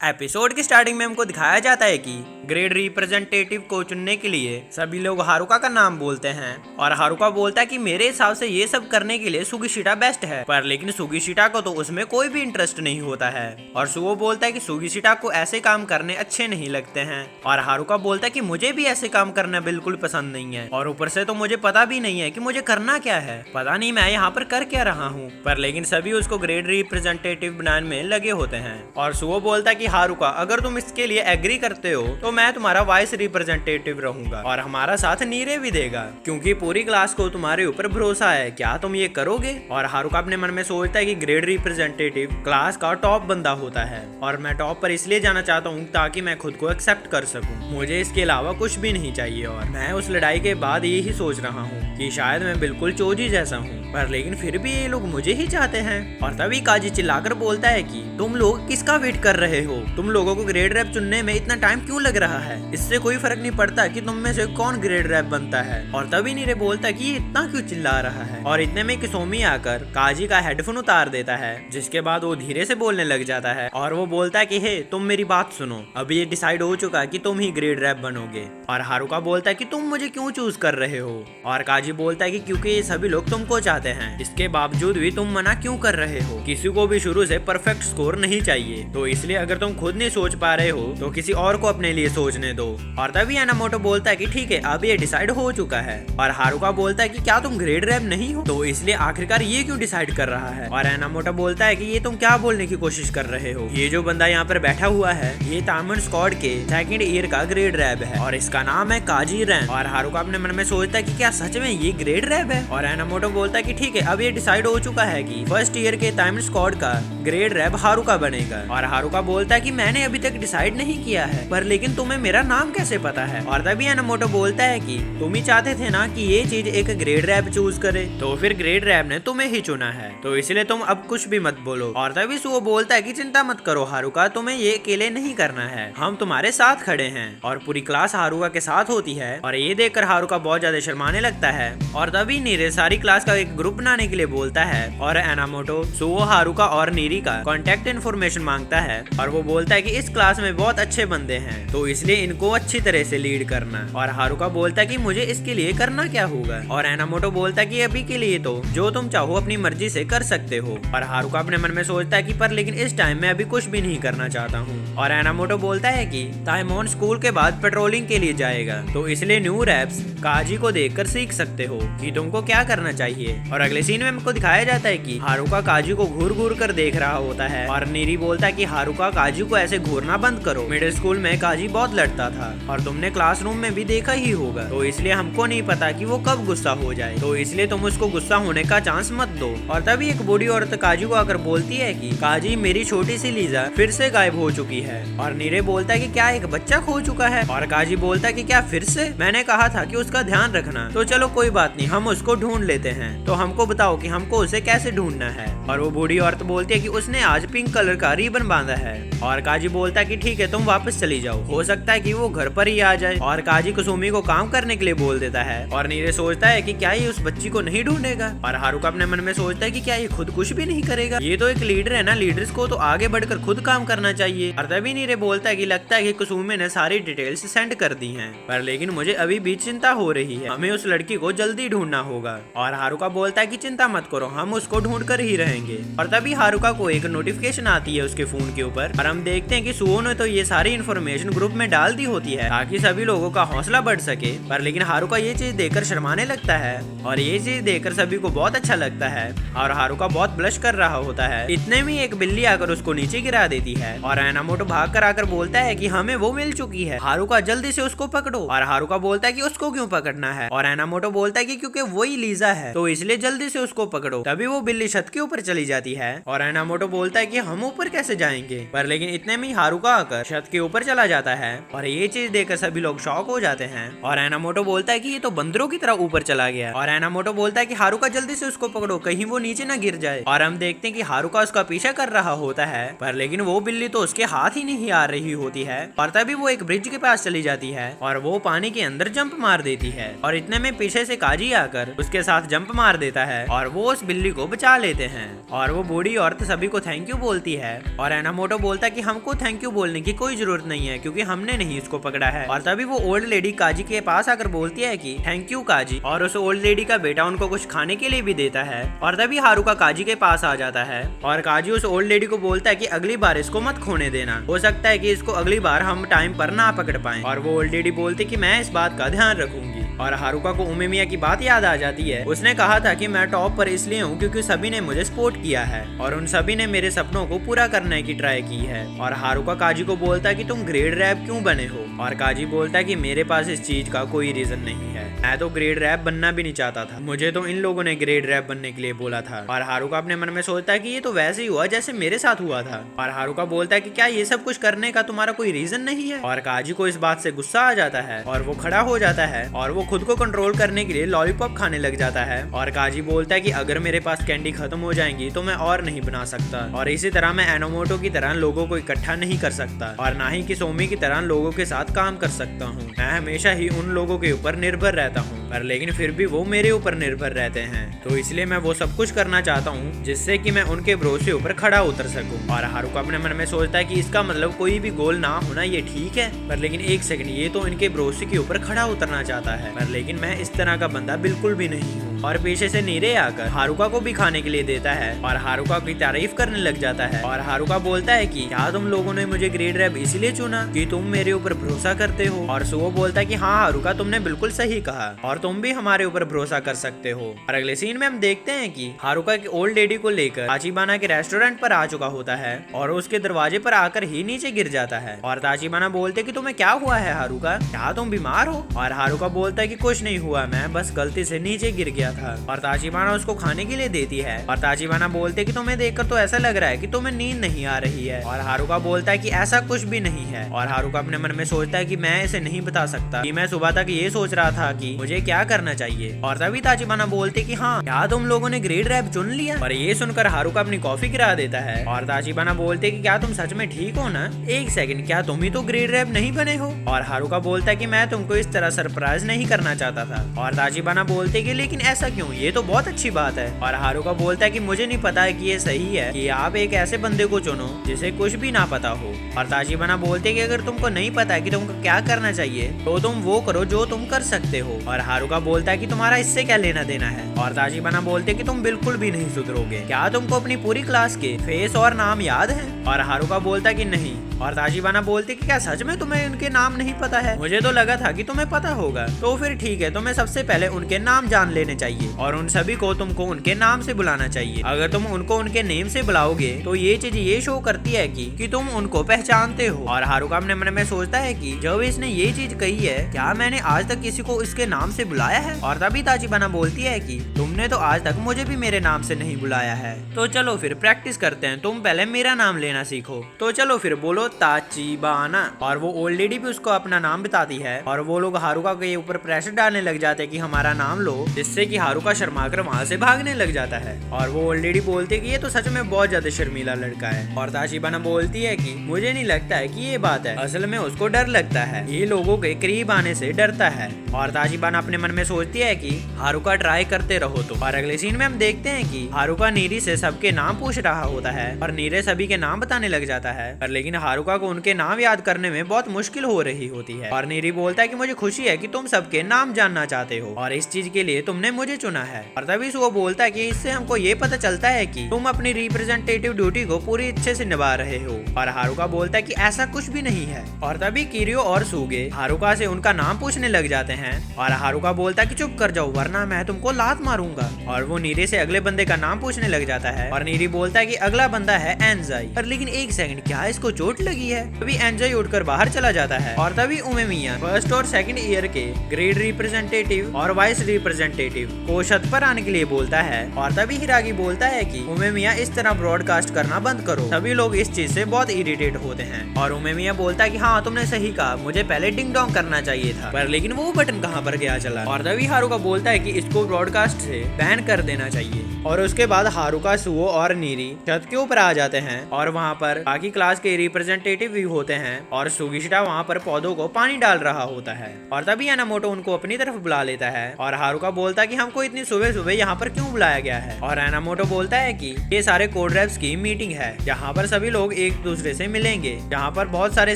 Episode की starting में हमको दिखाया जाता है कि ग्रेड रिप्रेजेंटेटिव को चुनने के लिए सभी लोग हारुका का नाम बोलते हैं और हारुका बोलता है कि मेरे हिसाब से ये सब करने के लिए सुगिशिटा बेस्ट है, पर लेकिन सुगिशिटा को तो उसमें कोई भी इंटरेस्ट नहीं होता है। और सुओ बोलता है कि सुगिशिटा को ऐसे काम करने अच्छे नहीं लगते हैं और हारुका बोलता है कि मुझे भी ऐसे काम करना बिल्कुल पसंद नहीं है और ऊपर से तो मुझे पता भी नहीं है कि मुझे करना क्या है, पता नहीं मैं यहाँ पर कर क्या रहा हूँ। पर लेकिन सभी उसको ग्रेड रिप्रेजेंटेटिव बनाने में लगे होते हैं और सुओ बोलता है कि हारुका अगर तुम इसके लिए एग्री करते हो तो मैं तुम्हारा वाइस रिप्रेजेंटेटिव रहूंगा और हमारा साथ नीरे भी देगा क्योंकि पूरी क्लास को तुम्हारे ऊपर भरोसा है, क्या तुम ये करोगे। और हारुका अपने मन में सोचता है कि ग्रेड रिप्रेजेंटेटिव क्लास का टॉप बंदा होता है और मैं टॉप पर इसलिए जाना चाहता हूँ ताकि मैं खुद को एक्सेप्ट कर सकूँ, मुझे इसके अलावा कुछ भी नहीं चाहिए। और मैं उस लड़ाई के बाद यही सोच रहा हूँ कि शायद मैं बिल्कुल चोजी जैसा हूँ, पर लेकिन फिर भी ये लोग मुझे ही चाहते हैं। और तभी काजी चिल्लाकर बोलता है कि तुम लोग किसका वेट कर रहे हो, तुम लोगों को ग्रेड रैप चुनने में इतना टाइम क्यों लग रहा है, इससे कोई फर्क नहीं पड़ता कि तुम में से कौन ग्रेड रैप बनता है। और तभी नीरे बोलता है कि ये इतना क्यों चिल्ला रहा है और इतने में किसोमी आकर काजी का हेडफोन उतार देता है, जिसके बाद वो धीरे से बोलने लग जाता है और वो बोलता है कि हे तुम मेरी बात सुनो, अभी ये डिसाइड हो चुका है कि तुम ही ग्रेड रैप बनोगे। और हारुका बोलता है कि तुम मुझे क्यों चूज कर रहे हो और काजी बोलता है कि क्योंकि ये सभी लोग तुमको चाहते हैं, इसके बावजूद भी तुम मना क्यों कर रहे हो, किसी को भी शुरू से परफेक्ट स्कोर नहीं चाहिए, तो इसलिए अगर तुम खुद नहीं सोच पा रहे हो तो किसी और को अपने लिए सोचने दो। और तभी एनामोटो बोलता है कि ठीक है अब ये डिसाइड हो चुका है। और हारुका बोलता है कि क्या तुम ग्रेड रैप नहीं हो, तो इसलिए आखिरकार ये क्यों डिसाइड कर रहा है। और एनामोटो बोलता है कि ये तुम क्या बोलने की कोशिश कर रहे हो, ये जो बंदा यहाँ पर बैठा हुआ है ये तामन स्क्वाड के सेकंड ईयर का ग्रेड रैप है और इसका नाम है काजी रैन। और हारुका अपने मन में सोचता है कि क्या सच में ये ग्रेड रैप है। और एनामोटो बोलता है कि ठीक है अब ये डिसाइड हो चुका है कि फर्स्ट ईयर के तामन स्क्वाड का ग्रेड रैप हारुका बनेगा। और हारुका बोलता है कि मैंने अभी तक डिसाइड नहीं किया है, पर लेकिन तुम्हें मेरा नाम कैसे पता है। और तभी एनामोटो बोलता है कि तुम ही चाहते थे ना कि ये चीज एक ग्रेड रैप चूज करे, तो फिर ग्रेड रैप ने तुम्हें ही चुना है, तो इसलिए तुम अब कुछ भी मत बोलो। और तभी सुओ बोलता है कि चिंता मत करो हारुका, तुम्हें ये अकेले नहीं करना है, हम तुम्हारे साथ खड़े हैं। और पूरी क्लास हारुका के साथ होती है और ये देखकर हारुका बहुत ज्यादा शर्माने लगता है। और तभी नीरे सारी क्लास का एक ग्रुप बनाने के लिए बोलता है और एनामोटो सुओ, हारुका और नीरी का कॉन्टेक्ट इन्फॉर्मेशन मांगता है और वो बोलता है कि इस क्लास में बहुत अच्छे बंदे हैं, तो इसलिए इनको अच्छी तरह से लीड करना। और हारुका बोलता है कि मुझे इसके लिए करना क्या होगा। और एनामोटो बोलता है कि अभी के लिए तो जो तुम चाहो अपनी मर्जी से कर सकते हो। और हारुका अपने मन में सोचता है कि पर लेकिन इस टाइम में अभी कुछ भी नहीं करना चाहता हूँ। और एनामोटो बोलता है कि ताइमोन स्कूल के बाद पेट्रोलिंग के लिए जाएगा, तो इसलिए न्यू रैप्स काजी को देखकर सीख सकते हो कि तुमको क्या करना चाहिए। और अगले सीन में हमको दिखाया जाता है कि हारुका काजी को घूर घूर कर देख रहा होता है और नीरी बोलता है कि हारुका काजी को ऐसे घूरना बंद करो, मिडिल स्कूल में काजी बहुत लड़ता था और तुमने क्लासरूम में भी देखा ही होगा, तो इसलिए हमको नहीं पता कि वो कब गुस्सा हो जाए, तो इसलिए तुम उसको गुस्सा होने का चांस मत दो। और तभी एक बूढ़ी औरत काजी को आकर बोलती है कि काजी मेरी छोटी सी लीजा फिर से गायब हो चुकी है। और नीरे बोलता है कि क्या एक बच्चा खो चुका है। और काजी बोलता है कि क्या फिर से, मैंने कहा था कि उसका ध्यान रखना, तो चलो कोई बात नहीं हम उसको ढूंढ लेते हैं, तो हमको बताओ कि हमको उसे कैसे ढूंढना है। और वो बूढ़ी औरत बोलती है कि उसने आज पिंक कलर का रिबन बांधा है। और काजी बोलता है कि ठीक है तुम वापस चली जाओ, हो सकता है कि वो घर पर ही आ जाए। और काजी कुसुमी को काम करने के लिए बोल देता है और नीरे सोचता है कि क्या ये उस बच्ची को नहीं ढूंढेगा। और हारुका अपने मन में सोचता है कि क्या ये खुद कुछ भी नहीं करेगा, ये तो एक लीडर है ना, लीडर्स को तो आगे बढ़कर खुद काम करना चाहिए। और तभी नीरे बोलता है कि लगता है कि कुसुमी ने सारी डिटेल्स सेंड कर दी हैं, पर लेकिन मुझे अभी भी चिंता हो रही है, हमें उस लड़की को जल्दी ढूंढना होगा। और हारुका बोलता है कि चिंता मत करो, हम उसको ढूंढ कर ही रहेंगे। और तभी हारुका को एक नोटिफिकेशन आती है उसके फोन के ऊपर और हम देखते हैं कि सुओ ने तो ये सारी इन्फॉर्मेशन ग्रुप में डाल दी होती है ताकि सभी लोगों का हौसला बढ़ सके। पर लेकिन हारुका ये चीज देखकर शर्माने लगता है और ये चीज देखकर सभी को बहुत अच्छा लगता है और हारुका बहुत ब्लश कर रहा होता है। इतने में एक बिल्ली आकर उसको नीचे गिरा देती है और एनामोटो भाग कर आकर बोलता है कि हमें वो मिल चुकी है, हारुका जल्दी से उसको पकड़ो। और हारुका बोलता है कि उसको क्यों पकड़ना है। और एनामोटो बोलता है कि क्योंकि वही लीजा है, तो इसलिए जल्दी से उसको पकड़ो। तभी वो बिल्ली छत के ऊपर चली जाती है और एनामोटो बोलता है कि हम ऊपर कैसे जाएंगे। पर लेकिन इतने में हारुका आकर छत के ऊपर चला जाता है और ये चीज देखकर सभी लोग शॉक हो जाते हैं। और एनामोटो बोलता है कि ये तो बंदरों की तरह ऊपर चला गया। और एनामोटो बोलता है कि हारुका जल्दी से उसको पकड़ो, कहीं वो नीचे ना गिर जाए। और हम देखते हैं कि हारुका उसका पीछा कर रहा होता है, पर लेकिन वो बिल्ली तो उसके हाथ ही नहीं आ रही होती है। और तभी वो एक ब्रिज के पास चली जाती है और वो पानी के अंदर जंप मार देती है। और इतने में पीछे से काजी आकर उसके साथ जंप मार देता है और वो उस बिल्ली को बचा लेते हैं। और वो बूढ़ी औरत सभी सभी को थैंक यू बोलती है और एनामोटो बोलता है कि हमको थैंक यू बोलने की कोई जरूरत नहीं है क्योंकि हमने नहीं इसको पकड़ा है। और तभी वो ओल्ड लेडी काजी के पास आकर बोलती है कि थैंक यू काजी, और उस ओल्ड लेडी का बेटा उनको कुछ खाने के लिए भी देता है। और तभी हारुका काजी के पास आ जाता है और काजी उस ओल्ड लेडी को बोलता है कि अगली बार इसको मत खोने देना, हो सकता है कि इसको अगली बार हम टाइम पर ना पकड़ पाए। और वो ओल्ड लेडी बोलती कि मैं इस बात का ध्यान रखूंगी। और हारुका को उमेमिया की बात याद आ जाती है। उसने कहा था कि मैं टॉप पर इसलिए हूँ क्योंकि सभी ने मुझे सपोर्ट किया है और उन सभी ने मेरे सपनों को पूरा करने की ट्राई की है। और हारुका काजी को बोलता है कि तुम ग्रेड रैप क्यों बने हो, और काजी बोलता है कि मेरे पास इस चीज का कोई रीजन नहीं है, मैं तो ग्रेड रैप बनना भी नहीं चाहता था, मुझे तो इन लोगों ने ग्रेड रैप बनने के लिए बोला था। और हारुका अपने मन में सोचता है कि ये तो वैसे ही हुआ जैसे मेरे साथ हुआ था। और हारुका बोलता है कि क्या ये सब कुछ करने का तुम्हारा कोई रीजन नहीं है। और काजी को इस बात से गुस्सा आ जाता है और वो खड़ा हो जाता है और वो खुद को कंट्रोल करने के लिए लॉलीपॉप खाने लग जाता है। और काजी बोलता है कि अगर मेरे पास कैंडी खत्म हो जाएंगी तो मैं और नहीं बना सकता, और इसी तरह मैं एनामोटो की तरह लोगों को इकट्ठा नहीं कर सकता और ना ही किसोमी की तरह लोगों के साथ काम कर सकता हूँ। मैं हमेशा ही उन लोगों के ऊपर निर्भर रहता हूँ, पर लेकिन फिर भी वो मेरे ऊपर निर्भर रहते हैं, तो इसलिए मैं वो सब कुछ करना चाहता हूँ जिससे कि मैं उनके भरोसे ऊपर खड़ा उतर सकूं। और हारुका अपने मन में सोचता है कि इसका मतलब कोई भी गोल ना होना ये ठीक है, पर लेकिन एक सेकंड, ये तो इनके भरोसे के ऊपर खड़ा उतरना चाहता है, पर लेकिन मैं इस तरह का बंदा बिल्कुल भी नहीं हूँ। और पीछे से नीरे आकर हारुका को भी खाने के लिए देता है और हारुका की तारीफ करने लग जाता है। और हारुका बोलता है कि क्या तुम लोगों ने मुझे ग्रेड रैप इसीलिए चुना कि तुम मेरे ऊपर भरोसा करते हो। और सुओ बोलता है कि हाँ हारुका, तुमने बिल्कुल सही कहा और तुम भी हमारे ऊपर भरोसा कर सकते हो। और अगले सीन में हम देखते हैं कि हारुका की ओल्ड लेडी को लेकर ताचिबाना के रेस्टोरेंट पर आ चुका होता है और उसके दरवाजे पर आकर ही नीचे गिर जाता है। और ताचिबाना बोलते कि तुम्हें क्या हुआ है हारुका, क्या तुम बीमार हो। और हारुका बोलता है कि कुछ नहीं हुआ, मैं बस गलती से नीचे गिर गया था। और ताचिबाना उसको खाने के लिए देती है और ताचिबाना बोलते कि तुम्हें देखकर तो ऐसा लग रहा है कि तुम्हें नींद नहीं आ रही है। और हारुका बोलता है कि ऐसा कुछ भी नहीं है। और हारुका अपने मन में सोचता है कि मैं इसे नहीं बता सकता कि मैं सुबह तक ये सोच रहा था कि मुझे क्या करना चाहिए। और तभी ताचिबाना बोलते कि हाँ, क्या तुम लोगों ने ग्रेड रैप चुन लिया। और ये सुनकर हारुका अपनी कॉफी गिरा देता है और ताचिबाना बोलते कि क्या तुम सच में ठीक हो ना, एक सेकंड, क्या तुम ही तो ग्रेड रैप नहीं बने हो। और हारुका बोलता है कि मैं तुमको इस तरह सरप्राइज नहीं करना चाहता था। और ताचिबाना बोलते कि लेकिन ऐसा क्यों, ये तो बहुत अच्छी बात है। और हारुका बोलता है कि मुझे नहीं पता है कि ये सही है कि आप एक ऐसे बंदे को चुनो जिसे कुछ भी ना पता हो। और ताचिबाना बोलते कि अगर तुमको नहीं पता है कि तुमको क्या करना चाहिए तो तुम वो करो जो तुम कर सकते हो। और हारुका बोलता है कि तुम्हारा इससे क्या लेना देना है। और ताचिबाना बोलते कि तुम बिल्कुल भी नहीं सुधरोगे, क्या तुमको अपनी पूरी क्लास के फेस और नाम याद है। और हारुका बोलता कि नहीं। और ताचिबाना बोलते कि क्या सच में तुम्हें उनके नाम नहीं पता है, मुझे तो लगा था कि तुम्हें पता होगा। तो फिर ठीक है, तुम्हें सबसे पहले उनके नाम जान लेने चाहिए और उन सभी को तुमको उनके नाम से बुलाना चाहिए। अगर तुम उनको उनके नेम से बुलाओगे तो ये चीज ये शो करती है कि तुम उनको पहचानते हो। और हारुका अपने मन में सोचता है कि जब इसने ये चीज कही है, क्या मैंने आज तक किसी को इसके नाम से बुलाया है। और तभी ताचिबाना बोलती है कि तुमने तो आज तक मुझे भी मेरे नाम से नहीं बुलाया है, तो चलो फिर प्रैक्टिस करते हैं, तुम पहले मेरा नाम लेना सीखो। तो चलो फिर बोलो ताचिबाना। और वो ओल्ड लेडी भी उसको अपना नाम बताती है और वो लोग हारुका के ऊपर प्रेशर डालने लग जाते हैं कि हमारा नाम लो, जिससे कि हारुका शर्माकर वहाँ से भागने लग जाता है। और वो ओल्ड लेडी बोलती है कि ये तो सच में बहुत ज्यादा शर्मीला लड़का है। और ताचिबाना बोलती है कि मुझे नहीं लगता है कि ये बात है, असल में उसको डर लगता है, ये लोगों के करीब आने से डरता है। और ताचिबाना अपने मन में सोचती है कि हारुका ट्राई करते रहो तो। और अगले सीन में हम देखते हैं कि हारुका नीरी से सबके नाम पूछ रहा होता है और नीरे सभी के नाम बताने लग जाता है, पर लेकिन हारुका को उनके नाम याद करने में बहुत मुश्किल हो रही होती है। और नीरी बोलता है कि मुझे खुशी है कि तुम सबके नाम जानना चाहते हो और इस चीज के लिए तुमने मुझे चुना है। और तभी वो बोलता है कि इससे हमको ये पता चलता है कि तुम अपनी रिप्रेजेंटेटिव ड्यूटी को पूरी अच्छे से निभा रहे हो। और हारुका बोलता है कि ऐसा कुछ भी नहीं है। और तभी किरियो और सूगे हारुका से उनका नाम पूछने लग जाते हैं और हारुका बोलता है कि चुप कर जाओ वरना मैं तुमको लात मारूंगा। और वो नीरे से अगले बंदे का नाम पूछने लग जाता है और नीरी बोलता है कि अगला बंदा है एनजाई। पर लेकिन एक सेकंड, क्या इसको चोट लगी है। तभी एनजाई उठकर बाहर चला जाता है और तभी उमेमिया फर्स्ट और सेकंड ईयर के ग्रेड रिप्रेजेंटेटिव और वाइस रिप्रेजेंटेटिव को छत पर आने के लिए बोलता है। और तभी हिरागी बोलता है कि उमेमिया इस तरह ब्रॉडकास्ट करना बंद करो। सभी लोग इस चीज से बहुत इरिटेट होते हैं। और उमेमिया बोलता है कि हाँ तुमने सही कहा, मुझे पहले डिंग डोंग करना चाहिए था, पर लेकिन वो बटन कहाँ पर गया चला। और तभी हारुका बोलता है कि इसको ब्रॉडकास्ट से बैन कर देना चाहिए। और उसके बाद हारुका, सुओ और नीरी छत के ऊपर आ जाते हैं और वहाँ पर बाकी क्लास के रिप्रेजेंटेटिव भी होते हैं और सुगिशिटा वहाँ पर पौधों को पानी डाल रहा होता है। और तभी एनामोटो उनको अपनी तरफ बुला लेता है और हारुका बोलता है कि हमको इतनी सुबह सुबह यहाँ पर क्यों बुलाया गया है। और एनामोटो बोलता है कि ये सारे कोड रैप्स की मीटिंग है, यहाँ पर सभी लोग एक दूसरे से मिलेंगे, यहाँ पर बहुत सारे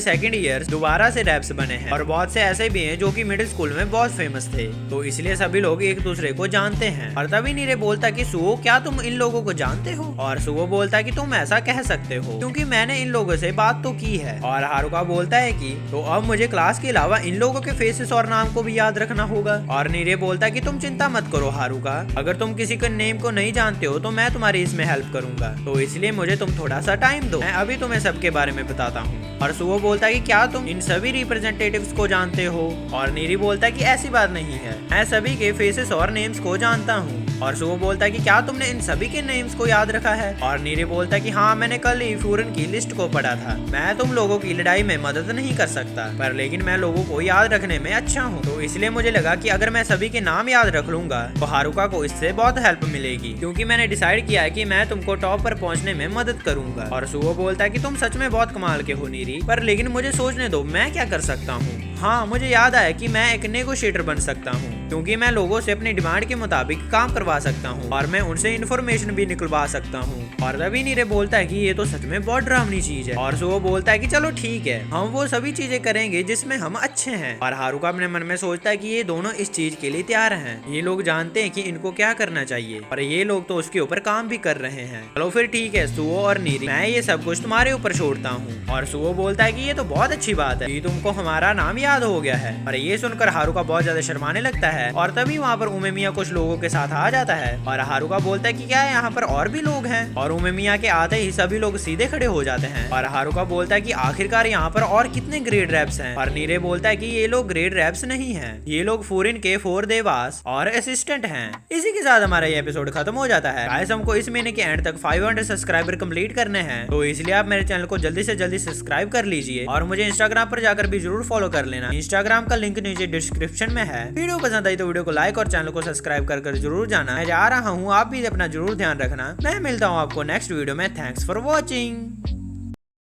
सेकंड ईयर्स दोबारा से रैप्स बने हैं और बहुत से ऐसे भी हैं जो कि मिडिल स्कूल में बहुत फेमस थे, तो इसलिए सभी लोग एक दूसरे को जानते हैं। और तभी नीरे बोलता कि सुओ क्या तुम इन लोगों को जानते हो? और सुओ बोलता कि तुम ऐसा कह सकते हो क्योंकि मैंने इन लोगों से बात तो की है। और हारुका बोलता है कि तो अब मुझे क्लास के अलावा इन लोगों के फेसेस और नाम को भी याद रखना होगा। और नीरे बोलता है कि तुम चिंता मत करो हारुका, अगर तुम किसी के नेम को नहीं जानते हो तो मैं तुम्हारी इसमें हेल्प करूंगा, तो इसलिए मुझे तुम थोड़ा सा टाइम दो, मैं अभी तुम्हें सबके बारे में बताता हूँ। और सुओ बोलता है कि क्या तुम इन सभी रिप्रेजेंटेटिव्स को जानते हो? और नीरी बोलता है कि ऐसी बात नहीं है, मैं सभी के फेसेस और नेम्स को जानता हूँ। और सुओ बोलता है कि क्या तुमने इन सभी के नेम्स को याद रखा है? और नीरे बोलता है कि हाँ, मैंने कल ही फूरन की लिस्ट को पढ़ा था, मैं तुम लोगों की लड़ाई में मदद नहीं कर सकता पर लेकिन मैं लोगों को याद रखने में अच्छा हूँ, तो इसलिए मुझे लगा कि अगर मैं सभी के नाम याद रख लूंगा तो हारुका को इससे बहुत हेल्प मिलेगी, क्योंकि मैंने डिसाइड किया है कि मैं तुमको टॉप पर पहुंचने में मदद करूंगा। और सुओ बोलता है कि तुम सच में बहुत कमाल के हो नीरी, पर लेकिन मुझे सोचने दो मैं क्या कर सकता हूँ। हाँ, मुझे याद आया कि मैं एक नेगोशिएटर बन सकता हूँ, क्योंकि मैं लोगों से अपनी डिमांड के मुताबिक काम करवा सकता हूँ और मैं उनसे इन्फॉर्मेशन भी निकलवा सकता हूँ। और तभी नीरे बोलता है कि ये तो सच में बहुत डरावनी चीज है। और सुओ बोलता है कि चलो ठीक है, हम वो सभी चीजें करेंगे जिसमें हम अच्छे हैं। और हारुका अपने मन में सोचता है कि ये दोनों इस चीज के लिए तैयार हैं, ये लोग जानते हैं कि इनको क्या करना चाहिए और ये लोग तो उसके ऊपर काम भी कर रहे हैं। चलो फिर ठीक है सुओ और नीरी, मैं ये सब कुछ तुम्हारे ऊपर छोड़ता हूँ। और सुओ बोलता है कि ये तो बहुत अच्छी बात है कि तुमको हमारा नाम याद हो गया है। और ये सुनकर हारुका बहुत ज्यादा शर्माने लगता है और तभी वहाँ पर उमेमिया कुछ लोगों के साथ आ जाता है। और हारुका बोलता है कि क्या यहाँ पर और भी लोग हैं? और उमेमिया के आते ही सभी लोग सीधे खड़े हो जाते हैं। और हारुका बोलता है कि आखिरकार यहाँ पर और कितने ग्रेड रैप्स हैं? और नीरे बोलता है कि ये लोग ग्रेड रैप्स नहीं हैं, ये लोग फूरिन के 4 देवास और असिस्टेंट हैं। इसी के साथ हमारा ये एपिसोड खत्म हो जाता है। गाइस, हमको इस महीने के एंड तक 500 सब्सक्राइबर कंप्लीट करने हैं, तो इसलिए आप मेरे चैनल को जल्दी से जल्दी सब्सक्राइब कर लीजिए और मुझे इंस्टाग्राम पर जाकर भी जरूर फॉलो कर लेना। इंस्टाग्राम का लिंक नीचे डिस्क्रिप्शन में है। वीडियो पसंद आई तो वीडियो को लाइक और चैनल को सब्सक्राइब कर जरूर जाना। मैं जा रहा हूँ, आप भी अपना जरूर ध्यान रखना। मैं मिलता हूँ आपको नेक्स्ट वीडियो में। Thanks for watching.